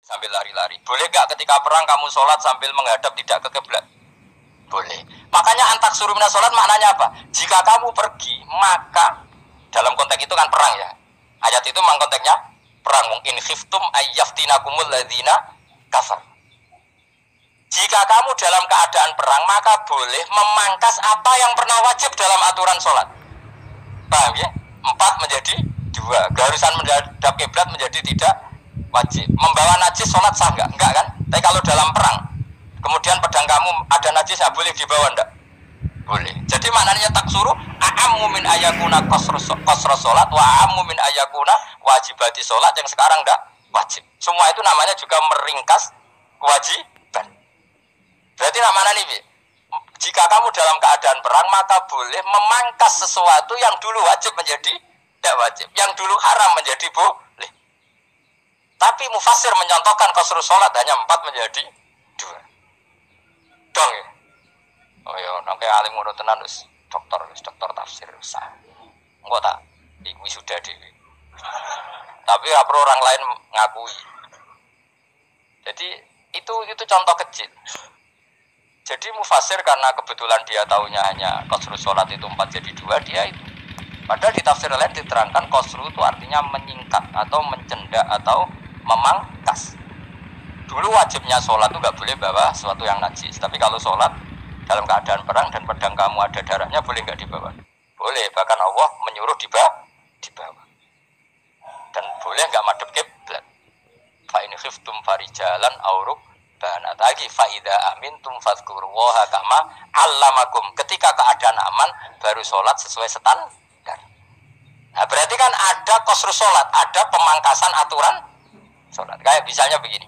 sambil lari-lari. Boleh nggak ketika perang kamu sholat sambil menghadap tidak ke kiblat? Boleh. Makanya antak suruh minas sholat maknanya apa? Jika kamu pergi, maka dalam konteks itu kan perang ya. Ayat itu memang konteksnya perang. In khiftum ayyaftinakumul ladzina kafar. Jika kamu dalam keadaan perang, maka boleh memangkas apa yang pernah wajib dalam aturan sholat. Paham ya? 4 menjadi 2. Garusan menghadap kiblat menjadi tidak wajib. Membawa najis sholat sah enggak? Enggak kan? Tapi kalau dalam perang, kemudian pedang kamu ada najis, ya boleh dibawa enggak? Boleh. Jadi maknanya taksuru a'ammu min ayakuna qasra sholat wa a'ammu min ayakuna wajibati sholat yang sekarang enggak wajib. Semua itu namanya juga meringkas kewajiban. Berarti namanya nih, jika kamu dalam keadaan perang, maka boleh memangkas sesuatu yang dulu wajib menjadi tidak wajib, yang dulu haram menjadi boleh. Tapi mufassir menyontohkan qasrus sholat hanya 4 menjadi 2. Dong ya. Oh ya, nangke alim ngono tenan wis dokter tafsir sah. Engko tak iku sudah dhewe. Tapi ora perlu orang lain ngakui. Jadi itu contoh kecil. Jadi mufassir karena kebetulan dia taunya hanya qasrus sholat itu 4 jadi 2, dia itu. Padahal di tafsir lain diterangkan qasru itu artinya menyingkat atau mencendak atau memangkas. Dulu wajibnya sholat itu nggak boleh bawa sesuatu yang najis. Tapi kalau sholat dalam keadaan perang dan pedang kamu ada darahnya, boleh nggak dibawa? Boleh. Bahkan Allah menyuruh dibawa. Dan boleh nggak madhep kiblat. Fa in khiftum farijalan auruk banat lagi faida amintum fadzkurullaha kama allamakum. Ketika keadaan aman baru sholat sesuai standar. Nah berarti kan ada qasrus sholat, ada pemangkasan aturan sholat. Kayak misalnya begini,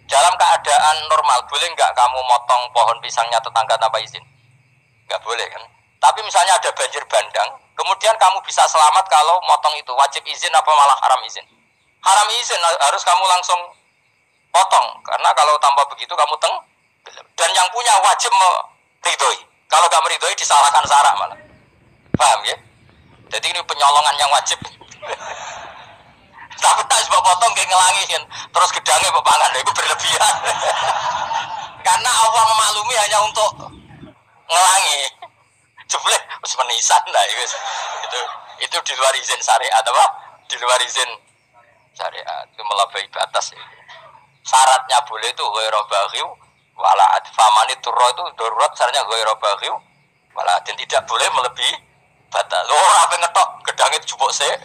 dalam keadaan normal boleh nggak kamu motong pohon pisangnya tetangga tanpa izin? Nggak boleh kan? Tapi misalnya ada banjir bandang, kemudian kamu bisa selamat kalau motong itu, wajib izin apa malah haram izin? Haram izin, harus kamu langsung potong, karena kalau tanpa begitu kamu dan yang punya wajib meridhoi. Kalau nggak meridhoi disalahkan syara malah. Paham ya? Jadi ini penyolongan yang wajib. Tapi tak sebab potong kayak ngelangin, terus gedangnya bepangan, itu berlebihan. Karena Allah memaklumi hanya untuk ngelangi. Jebule wis menisan lah itu di luar izin syariat apa? Di luar izin syariat, itu melampaui batas ya. Syaratnya boleh itu ghairu baghiw wala adfamani turro itu darurat syaratnya ghairu baghiw wala dan tidak boleh melebihi batas. Ora ape ngetok gedangnya jupuk sik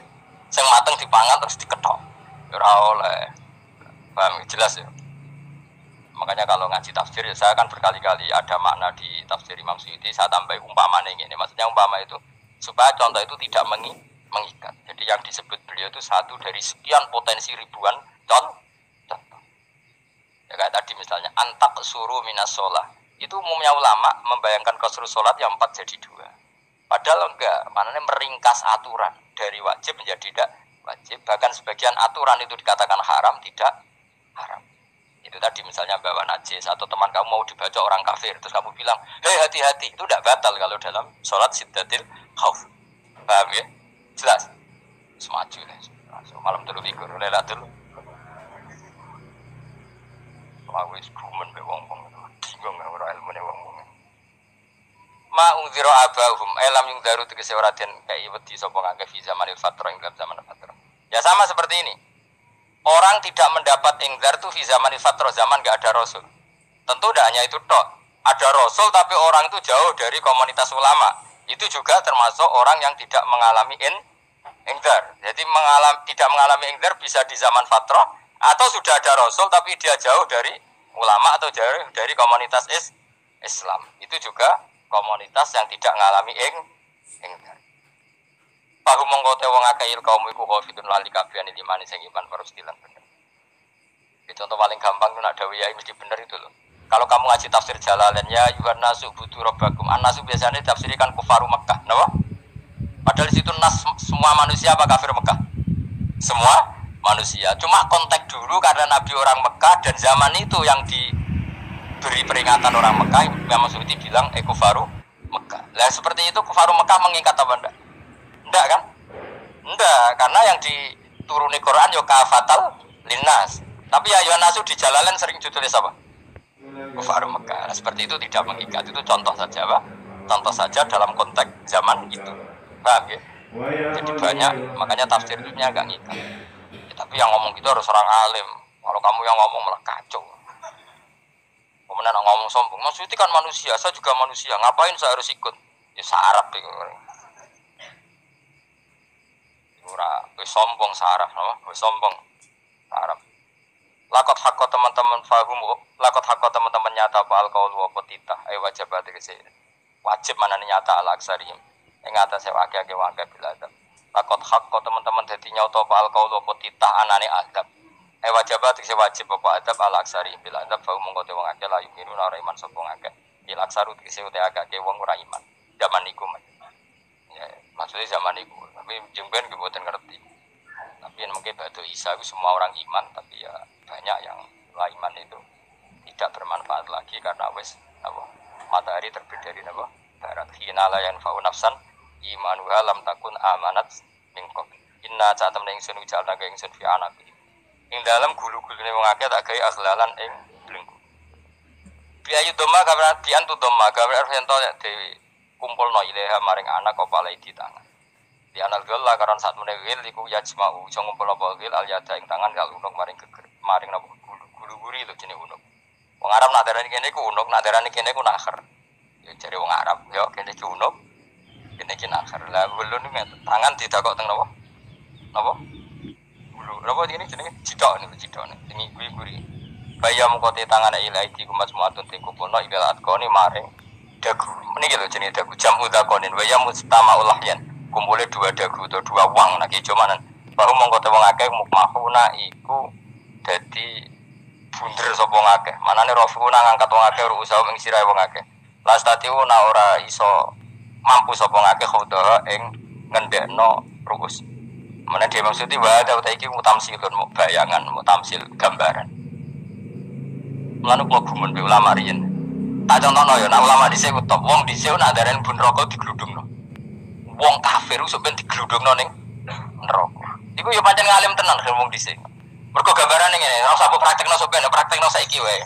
sing mateng dipangan terus diketok. Ora oleh. Paham jelas ya. Makanya kalau ngaji tafsir ya saya kan berkali-kali ada makna di tafsir Imam Suyuti saya tambah umpamanya ini. Maksudnya umpama itu supaya contoh itu tidak mengikat. Jadi yang disebut beliau itu satu dari sekian potensi ribuan contoh. Ya kayak tadi misalnya antak suruh minas sholat. Itu umumnya ulama membayangkan qasrus sholat yang 4 jadi 2. Padahal enggak, maknanya meringkas aturan dari wajib menjadi tidak wajib. Bahkan sebagian aturan itu dikatakan haram, tidak haram. Itu tadi misalnya bawa najis atau teman kamu mau dibaca orang kafir, terus kamu bilang, hei hati-hati, itu tidak batal kalau dalam sholat siddatil khauf. Paham ya? Jelas? Semaju lah. Malam dulu figur, lelah dulu. Aku wis gumen be wong-wong bingung ora ilmune wong-wong. Ma ungzira abahum elam yung daru tegese ora den kai wedi sapa ngake fi zamanil fatrah ing zaman fatrah. Ya sama seperti ini. Orang tidak mendapat ingzar itu fi zamanil fatrah, zaman enggak ada rasul. Tentu tidak hanya itu tok. Ada rasul tapi orang itu jauh dari komunitas ulama. Itu juga termasuk orang yang tidak mengalami ingzar. Jadi tidak mengalami ingzar bisa di zaman fatrah atau sudah ada rasul tapi dia jauh dari ulama atau jauh dari komunitas Islam. Itu juga komunitas yang tidak mengalami ingkar. Pahu mongko te wong akeh kaum iku khafidun lali kabehane limane sing iman parustilan bener. Itu contoh paling gampang itu nak dawuh yai mesti bener itu loh. Kalau kamu ngaji tafsir Jalalain ya yuhan nasu butu rabbakum. An-nasu biasanya ditafsirkan kufaru Mekah, napa? Padahal di situ nas semua manusia apa kafir Mekah? Semua manusia. Cuma konteks dulu karena Nabi orang Mekah dan zaman itu yang diberi peringatan orang Mekah, Imam Suyuti bilang kufaru Mekah. Lah seperti itu kufaru Mekah mengikat apa enggak? Enggak kan? Enggak, karena yang dituruni Quran yo kafatal linnas. Tapi ya nasu di Jalalain sering ditulis apa? Kufar Mekah. Nah, seperti itu tidak mengikat. Itu contoh saja, Pak. Contoh saja dalam konteks zaman itu. Paham ya? Jadi banyak, makanya tafsirnya agak ngikat. Ya, tapi yang ngomong gitu harus orang alim. Kalau kamu yang ngomong malah kacau. Kemudian ngomong sombong, Mas Suti kan manusia, saya juga manusia. Ngapain saya harus ikut? Ya sarap itu. Ora, sombong saraf, no? Sombong saraf. Lakot hakko teman-teman fahum, lakot hakko teman-teman nyata apa alkohol wa potita, wajib berarti wajib mana nyata al aksari. Yang ngata saya wakil wakil bila ada. Lakot hakko teman-teman jadi nyata apa alkohol wa potita anane adab. Wajib berarti wajib apa adab al aksari bila adab fahum mengkote wong akeh layu miru ora iman sapa akeh. Il aksaru dikse utek akeh wong ora iman. Zaman niku ya, maksudnya zaman itu, tapi jemben kebuatan ngerti. Tapi yang mungkin batu Isa itu semua orang iman, tapi ya banyak yang iman itu tidak bermanfaat lagi karena wes apa matahari terbit dari apa barat. Hina la yanfa'u nafsan imanuha lam takun amanat min qabl. Inna catem ning sun ujalna ka ingsun fi anabi. Ing dalam gulu-gulune wong akeh tak gawe akhlalan ing blengku. Biayu doma kabar biantu doma kabar ento dewi kumpulno ilaha maring anak opalai di tangan. Di anal gela karon saat menewil iku yajma'u iso ngumpul apa wil al yada ing tangan kal unuk maring geger maring napa gulu-guri lho jenenge unuk. Wong Arab nak darani kene iku unuk, nak darani kene iku nakher. Ya jare wong Arab, yo kene iki unuk, kene iki nakher. Lah ulun iki tangan didakok teng napa? Napa? Gulu. Napa iki jenenge cidok niku cidok ning guri-guri. Bayam kote tangan ilahi kumas muatun teng kumpulno ilal atqoni maring dagu. Meniki lho jenenge dagu jam udakonin wa ya mustama ulahyan. Kumpule dua dagu atau dua wang nek cumanan. Baru mongko te wong akeh mukmahuna iku dadi bunder sapa wong akeh. Manane rafuna ngangkat wong akeh usaha ing sirahe wong akeh. Lastatiu ora iso mampu sapa wong akeh khodoh ing ngendekno rukus. Mene dhewe maksud wa ada iki mutamsilun bayangan, mutamsil gambaran. Mulane kula gumun be ulama riyen. Tak contohno ya, nek ulama dhisik top wong dhisik nak darani bun rokok digludungno. Wong kafir sok ben digludungno ning neraka. Iku ya pancen ngalim tenan wong dhisik. Mergo gambarane ngene, ora usah praktekno sok ben, praktekno saiki wae.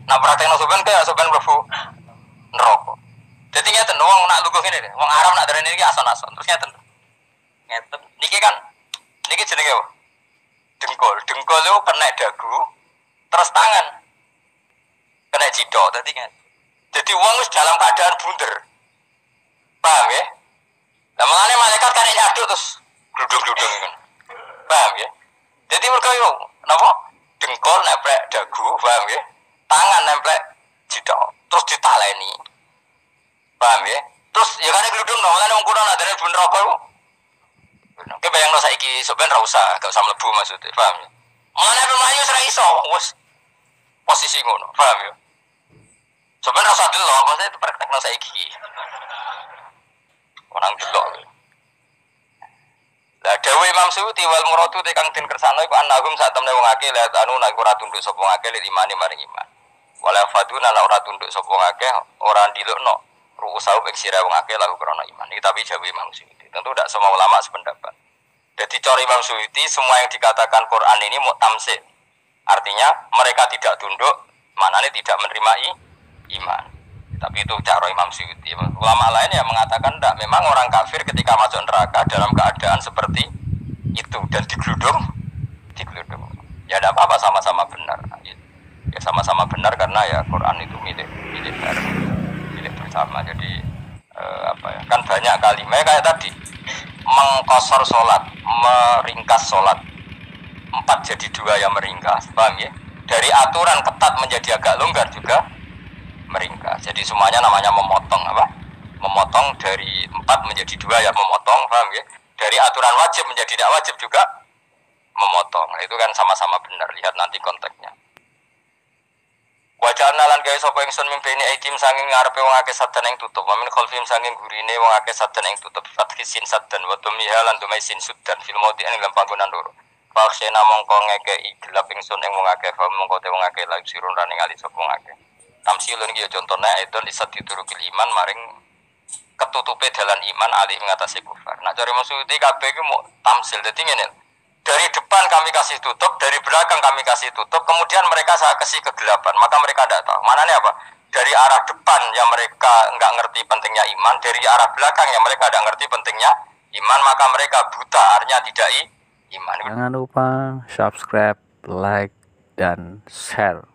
Nak praktekno sok ben kaya sok ben mlebu neraka. Dadi ngeten wong nak lugu ngene, wong Arab nak darani iki ason-ason. Terus ngeten. Ngeten. Niki jenenge apa? Dengkul. Dengkul itu kena dagu, terus tangan kena cidok tadi kan. Jadi wong wis dalam keadaan bunder. Paham ya? Lah mangane malaikat kan nyaduk terus gludung-gludung ngono. Paham ya? Jadi mergo yo napa? Dengkul nemplek dagu, paham ya? Tangan nemplek cidok, terus ditaleni. Paham ya? Terus ya kan gludung no, mangane wong kuno nak dene bunder apa iku? Oke bayangno saiki sok ben ra usah, gak usah mlebu maksudnya, paham ya? Mangane mlayu ora iso, wis posisi ngono, paham ya? Sebenarnya rasa delok, maksudnya itu praktekno saiki. Orang delok. Lah dawuh Imam Suyuti wal muradu te kang den kersane iku annahum sak temne wong akeh la anu nek ora tunduk sapa wong akeh imane maring iman. Wala faduna la ora tunduk sapa wong akeh ora ndilukno ru'usau ing sira wong akeh lagu krana iman. Iki tapi dawuh Imam Suyuti. Tentu tidak semua ulama sependapat. Jadi cara Imam Suyuti semua yang dikatakan Quran ini mutamsil. Artinya mereka tidak tunduk, maknanya tidak menerima iman. Tapi itu cara Imam Suyuti. Ulama lain yang mengatakan tidak, memang orang kafir ketika masuk neraka dalam keadaan seperti itu dan digeludung. Ya tidak apa-apa, sama-sama benar. Ya sama-sama benar karena ya Quran itu milik bersama. Jadi kan banyak kalimat kayak tadi mengkosor sholat, meringkas sholat 4 jadi 2 yang meringkas, paham ya? Dari aturan ketat menjadi agak longgar juga meringkas. Jadi semuanya namanya memotong apa? Memotong dari 4 menjadi 2 ya memotong, paham ya? Dari aturan wajib menjadi tidak wajib juga memotong. Itu kan sama-sama benar. Lihat nanti konteksnya. Wajah nalan gawe sapa ingsun mimpeni aidim sanging ngarepe wong akeh sadan ing tutup. Wamin khalfim sanging gurine wong akeh sadan ing tutup. Fatkisin sadan wa tumiha lan dumai sin sudan fil maudi ing dalam panggonan loro. Faksena mongko ngekeki gelap ingsun ing wong akeh, mongko te wong akeh lan sirun rane ngali sapa wong akeh. Tamsilun iki ya contone aidon isat diturukil iman maring ketutupe dalan iman alih ngatasi kufar. Nah cari maksud iki kabeh iki mau tamsil dadi ngene. Dari depan kami kasih tutup, dari belakang kami kasih tutup, kemudian mereka saya kasih kegelapan, maka mereka tidak tahu. Mananya apa? Dari arah depan yang mereka nggak ngerti pentingnya iman, dari arah belakang yang mereka tidak ngerti pentingnya iman, maka mereka buta, artinya tidak iman. Jangan lupa subscribe, like, dan share.